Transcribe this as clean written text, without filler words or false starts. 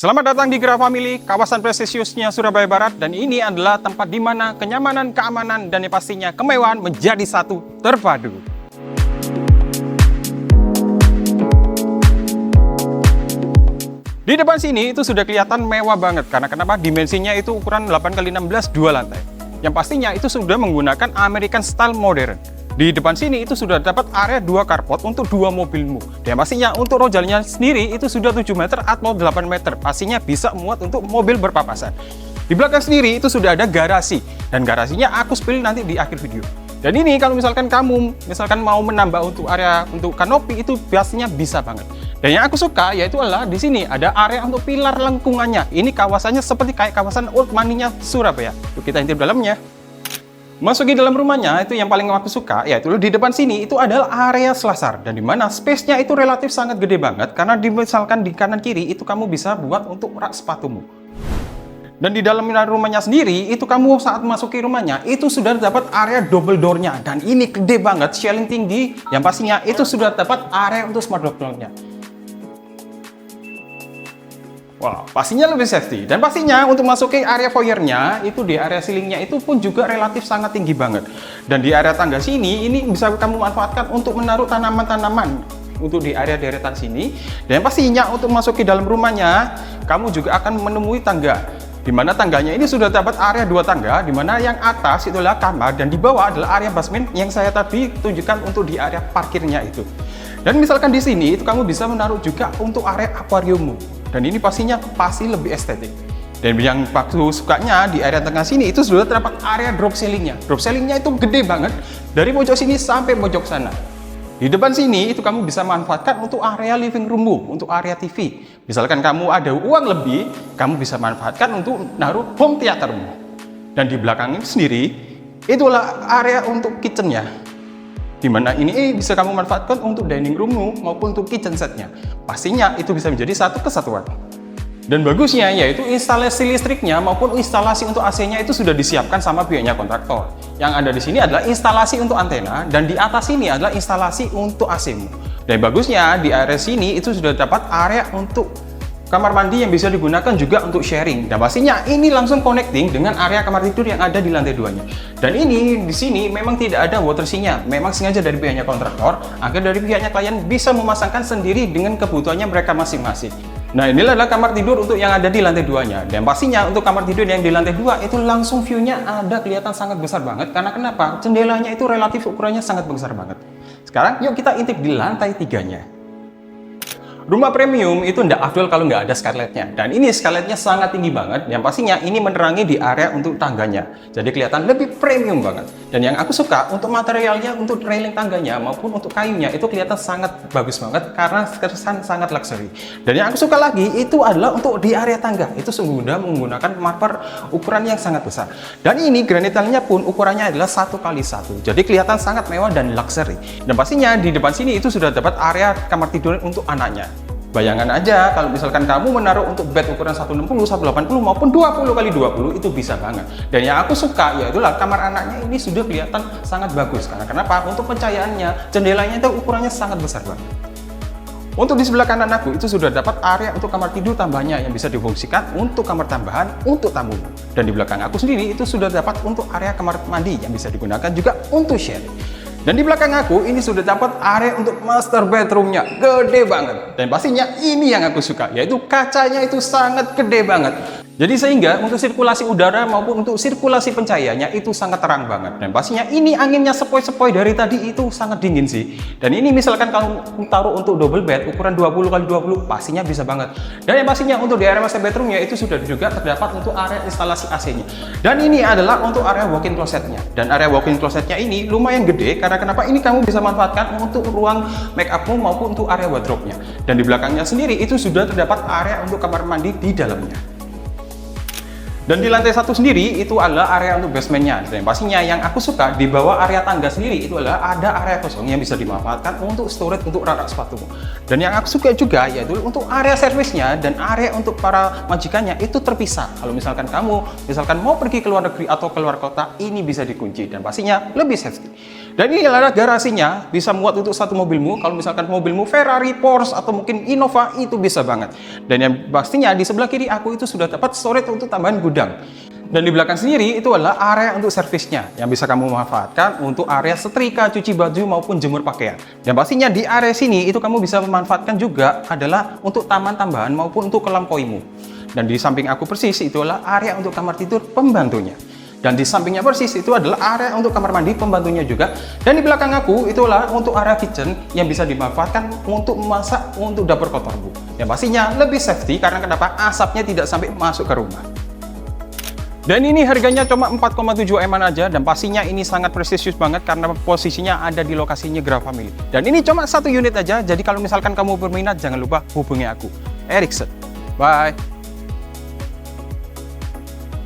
Selamat datang di Gra Family, kawasan prestisiusnya Surabaya Barat, dan ini adalah tempat di mana kenyamanan, keamanan, dan yang pastinya kemewahan menjadi satu terpadu. Di depan sini itu sudah kelihatan mewah banget, karena kenapa? Dimensinya itu ukuran 8x16 2 lantai. Yang pastinya itu sudah menggunakan American style modern. Di depan sini itu sudah dapat area 2 carport untuk 2 mobilmu. Dan pastinya untuk rojalnya sendiri itu sudah 7 meter atau 8 meter. Pastinya bisa muat untuk mobil berpapasan. Di belakang sendiri itu sudah ada garasi. Dan garasinya aku spill nanti di akhir video. Dan ini kalau misalkan kamu mau menambah untuk area untuk kanopi itu biasanya bisa banget. Dan yang aku suka yaitu adalah di sini ada area untuk pilar lengkungannya. Ini kawasannya seperti kayak kawasan old money-nya Surabaya. Yuk kita intip dalamnya. Masuki dalam rumahnya itu yang paling aku suka yaitu di depan sini itu adalah area selasar, dan dimana space-nya itu relatif sangat gede banget karena misalkan di kanan kiri itu kamu bisa buat untuk rak sepatumu. Dan di dalam rumahnya sendiri itu kamu saat masuki rumahnya itu sudah dapat area double door-nya, dan ini gede banget, ceiling tinggi, yang pastinya itu sudah dapat area untuk smart door-nya. Wow, pastinya lebih safety, dan pastinya untuk masuki area foyer-nya itu di area ceilingnya itu pun juga relatif sangat tinggi banget. Dan di area tangga sini ini bisa kamu manfaatkan untuk menaruh tanaman-tanaman untuk di area deretan sini. Dan pastinya untuk masuki dalam rumahnya kamu juga akan menemui tangga, dimana tangganya ini sudah dapat area 2 tangga, dimana yang atas itulah kamar dan di bawah adalah area basement yang saya tadi tunjukkan untuk di area parkirnya itu. Dan misalkan di sini itu kamu bisa menaruh juga untuk area akuariummu. Dan ini pastinya pasti lebih estetik. Dan yang aku sukanya di area tengah sini itu sudah terdapat area drop ceilingnya. Drop ceilingnya itu gede banget dari pojok sini sampai pojok sana. Di depan sini itu kamu bisa manfaatkan untuk area living roommu, untuk area TV. Misalkan kamu ada uang lebih, kamu bisa manfaatkan untuk naruh home theatermu. Dan di belakangnya sendiri itulah area untuk kitchennya, dimana ini bisa kamu manfaatkan untuk dining roommu maupun untuk kitchen setnya. Pastinya itu bisa menjadi satu kesatuan. Dan bagusnya yaitu instalasi listriknya maupun instalasi untuk AC-nya itu sudah disiapkan sama pihaknya kontraktor. Yang ada di sini adalah instalasi untuk antena, dan di atas ini adalah instalasi untuk AC-mu. Dan bagusnya di area sini itu sudah dapat area untuk kamar mandi yang bisa digunakan juga untuk sharing, dan pastinya ini langsung connecting dengan area kamar tidur yang ada di lantai 2-nya. Dan ini di sini memang tidak ada water sinya, memang sengaja dari pihaknya kontraktor agar dari pihaknya klien bisa memasangkan sendiri dengan kebutuhannya mereka masing-masing. Nah, inilah adalah kamar tidur untuk yang ada di lantai 2-nya, dan pastinya untuk kamar tidur yang di lantai 2 itu langsung view-nya ada kelihatan sangat besar banget. Karena kenapa? Jendelanya itu relatif ukurannya sangat besar banget. Sekarang yuk kita intip di lantai 3-nya. Rumah premium itu tidak afdol kalau nggak ada skylightnya, dan ini skylightnya sangat tinggi banget, yang pastinya ini menerangi di area untuk tangganya, jadi kelihatan lebih premium banget. Dan yang aku suka untuk materialnya, untuk railing tangganya maupun untuk kayunya itu kelihatan sangat bagus banget karena kesan sangat luxury. Dan yang aku suka lagi itu adalah untuk di area tangga itu sudah menggunakan marmer ukuran yang sangat besar, dan ini granitanya pun ukurannya adalah 1x1, jadi kelihatan sangat mewah dan luxury. Dan pastinya di depan sini itu sudah dapat area kamar tidur untuk anaknya. Bayangkan aja kalau misalkan kamu menaruh untuk bed ukuran 160, 180 maupun 20x20 itu bisa banget. Dan yang aku suka yaitulah kamar anaknya ini sudah kelihatan sangat bagus. Karena kenapa? Untuk pencahayaannya, jendelanya itu ukurannya sangat besar banget. Untuk di sebelah kanan aku itu sudah dapat area untuk kamar tidur tambahnya yang bisa difungsikan untuk kamar tambahan untuk tamu. Dan di belakang aku sendiri itu sudah dapat untuk area kamar mandi yang bisa digunakan juga untuk sharing. Dan di belakang aku ini sudah dapat area untuk master bedroomnya, gede banget. Dan pastinya ini yang aku suka, yaitu kacanya itu sangat gede banget. Jadi sehingga untuk sirkulasi udara maupun untuk sirkulasi pencahayaannya itu sangat terang banget. Dan pastinya ini anginnya sepoi-sepoi dari tadi itu sangat dingin sih. Dan ini misalkan kalau taruh untuk double bed ukuran 20x20 pastinya bisa banget. Dan yang pastinya untuk di area master bedroomnya itu sudah juga terdapat untuk area instalasi AC-nya. Dan ini adalah untuk area walk-in closetnya. Dan area walk-in closetnya ini lumayan gede karena kenapa? Ini kamu bisa manfaatkan untuk ruang make upmu maupun untuk area wardrobe-nya. Dan di belakangnya sendiri itu sudah terdapat area untuk kamar mandi di dalamnya. Dan di lantai 1 sendiri itu adalah area untuk basementnya. Dan pastinya yang aku suka di bawah area tangga sendiri itu adalah ada area kosong yang bisa dimanfaatkan untuk storage untuk rak sepatu. Dan yang aku suka juga yaitu untuk area servisnya dan area untuk para majikannya itu terpisah. Kalau misalkan kamu mau pergi ke luar negeri atau keluar kota, ini bisa dikunci dan pastinya lebih safety. Dan ini adalah garasinya, bisa muat untuk satu mobilmu. Kalau misalkan mobilmu Ferrari, Porsche, atau mungkin Innova, itu bisa banget. Dan yang pastinya di sebelah kiri aku itu sudah dapat storage untuk tambahan gudang. Dan di belakang sendiri itu adalah area untuk servisnya yang bisa kamu manfaatkan untuk area setrika, cuci baju maupun jemur pakaian. Dan pastinya di area sini itu kamu bisa memanfaatkan juga adalah untuk taman tambahan maupun untuk kolam koimu. Dan di samping aku persis itu adalah area untuk kamar tidur pembantunya. Dan di sampingnya persis itu adalah area untuk kamar mandi pembantunya juga. Dan di belakang aku itulah untuk area kitchen yang bisa dimanfaatkan untuk memasak untuk dapur kotormu. Yang pastinya lebih safety karena kenapa? Asapnya tidak sampai masuk ke rumah. Dan ini harganya cuma 4,7 M aja, dan pastinya ini sangat prestisius banget karena posisinya ada di lokasinya Grab Family. Dan ini cuma satu unit aja, jadi kalau misalkan kamu berminat jangan lupa hubungi aku, Erikson. Bye!